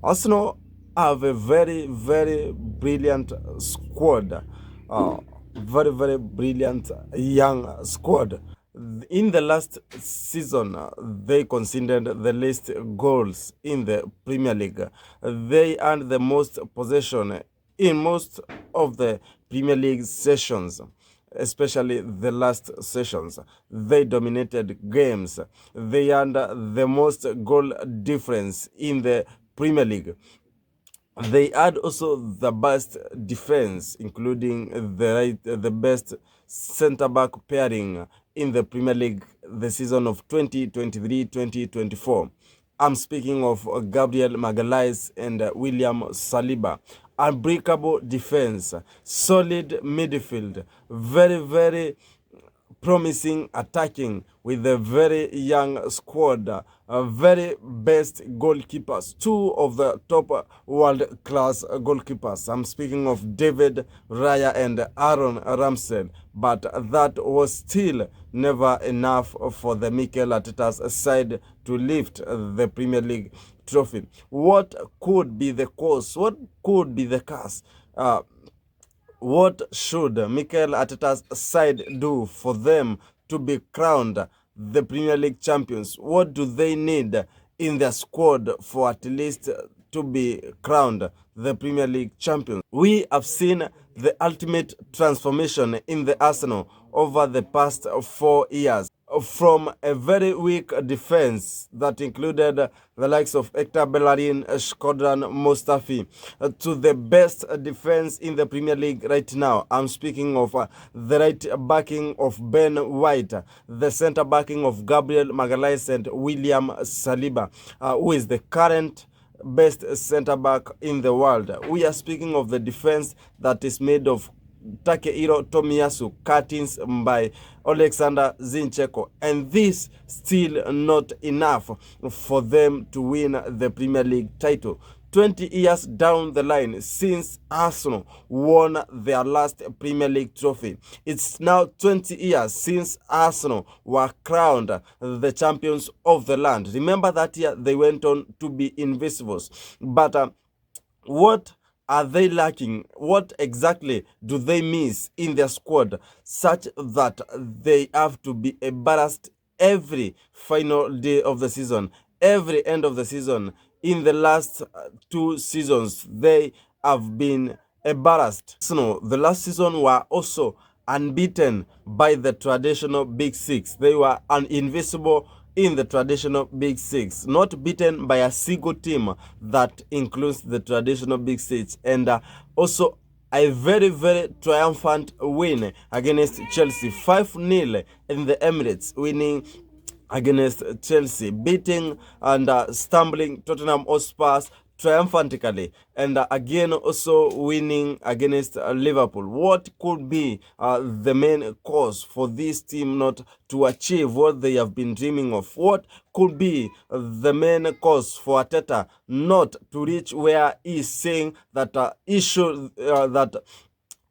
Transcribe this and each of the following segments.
Arsenal have a very, very brilliant squad. Very brilliant young squad. In the last season, they conceded the least goals in the Premier League. They earned the most possession in most of the Premier League sessions, especially the last sessions. They dominated games. They earned the most goal difference in the Premier League. They had also the best defense, including the best center back pairing in the Premier League the season of 2023-2024. I'm speaking of Gabriel Magalhaes and William Saliba. Unbreakable defense, solid midfield, very promising attacking with a very young squad, very best goalkeepers, two of the top world-class goalkeepers. I'm speaking of David Raya and Aaron Ramsey, but that was still never enough for the Mikel Arteta's side to lift the Premier League trophy. What could be the cause? What could be the cause? What should Mikel Arteta's side do for them to be crowned the Premier League champions? What do they need in their squad for at least to be crowned the Premier League champions? We have seen the ultimate transformation in the Arsenal over the past 4 years. From a very weak defense that included the likes of Hector Bellerin, Shkodran Mustafi, to the best defense in the Premier League right now. I'm speaking of the right backing of Ben White, the center backing of Gabriel Magalhaes and William Saliba, who is the current best center back in the world. We are speaking of the defense that is made of Takehiro Tomiyasu, cuttings by Alexander Zinchenko, and this still not enough for them to win the Premier League title. 20 years down the line since Arsenal won their last Premier League trophy. It's now 20 years since Arsenal were crowned the champions of the land. Remember that year they went on to be invisibles. But what are they lacking? What exactly do they miss in their squad such that they have to be embarrassed every final day of the season, every end of the season? In the last 2 seasons, they have been embarrassed. So the last season were also unbeaten by the traditional Big Six. They were invincible in the traditional Big Six, not beaten by a single team that includes the traditional Big Six, and also a very triumphant win against Chelsea, 5-0 in the Emirates, winning against Chelsea, beating and stumbling Tottenham Hotspur triumphantly, and again also winning against Liverpool. What could be the main cause for this team not to achieve what they have been dreaming of? What could be the main cause for Arteta not to reach where he's saying that he should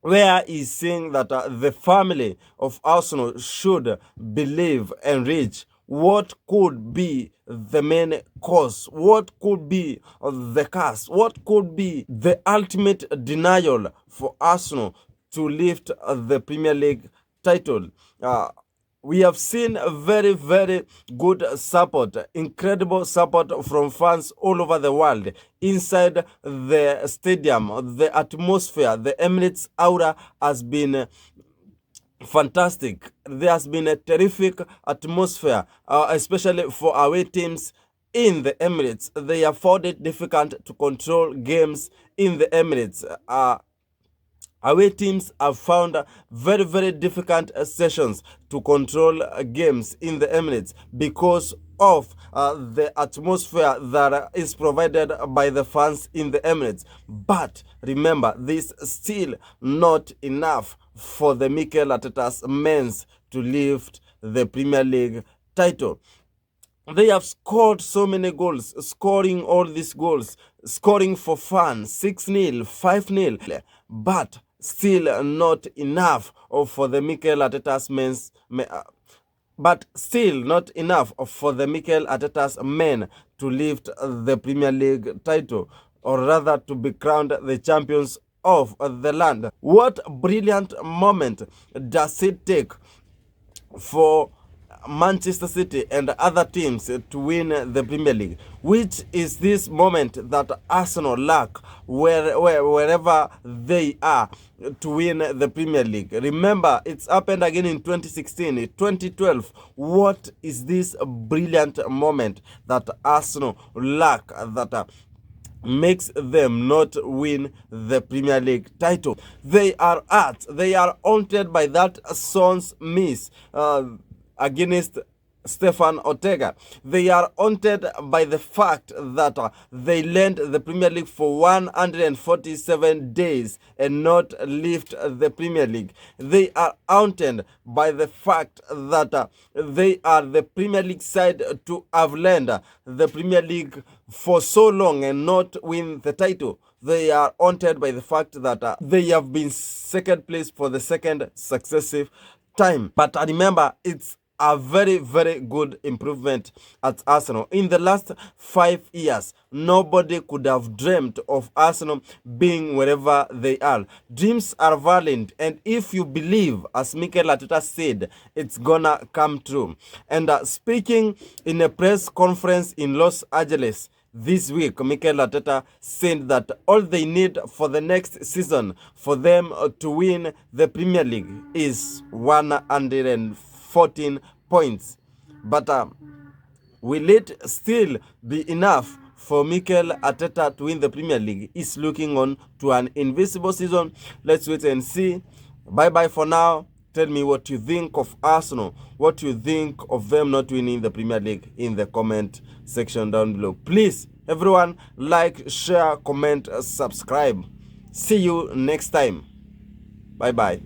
where he's saying that the family of Arsenal should believe and reach? What could be the main cause? What could be the cause? What could be the ultimate denial for Arsenal to lift the Premier League title? We have seen very good support, incredible support from fans all over the world. Inside the stadium, the atmosphere, the Emirates aura has been fantastic. There has been a terrific atmosphere, especially for away teams in the Emirates. They have found it difficult to control games in the Emirates. Away teams have found very difficult sessions to control games in the Emirates because of the atmosphere that is provided by the fans in the Emirates. But remember, this is still not enough for the Mikel Arteta's men to lift the Premier League title. They have scored so many goals, scoring all these goals, scoring for fun, 6-0, 5-0, but still not enough for the Mikel Arteta's men to lift the Premier League title. or rather to be crowned the champions of the land. What brilliant moment does it take for Manchester City and other teams to win the Premier League? Which is this moment that Arsenal lack wherever they are to win the Premier League? Remember, it's happened again in 2016, 2012. What is this brilliant moment that Arsenal lack that makes them not win the Premier League title? They are haunted by that son's miss against Stefan Ortega. They are haunted by the fact that they lent the Premier League for 147 days and not lift the Premier League. They are haunted by the fact that they are the Premier League side to have lent the Premier League for so long and not win the title. They are haunted by the fact that they have been second place for the second successive time. But remember, it's a very, very good improvement at Arsenal. In the last 5 years, nobody could have dreamt of Arsenal being wherever they are. Dreams are valid, and if you believe, as Mikel Arteta said, it's gonna come true. And speaking in a press conference in Los Angeles this week, Mikel Arteta said that all they need for the next season for them to win the Premier League is 114 points. But will it still be enough for Mikel Arteta to win the Premier League? He's looking on to an invisible season. Let's wait and see. Bye-bye for now. Tell me what you think of Arsenal, what you think of them not winning the Premier League in the comment section down below. Please, everyone, like, share, comment, subscribe. See you next time. Bye-bye.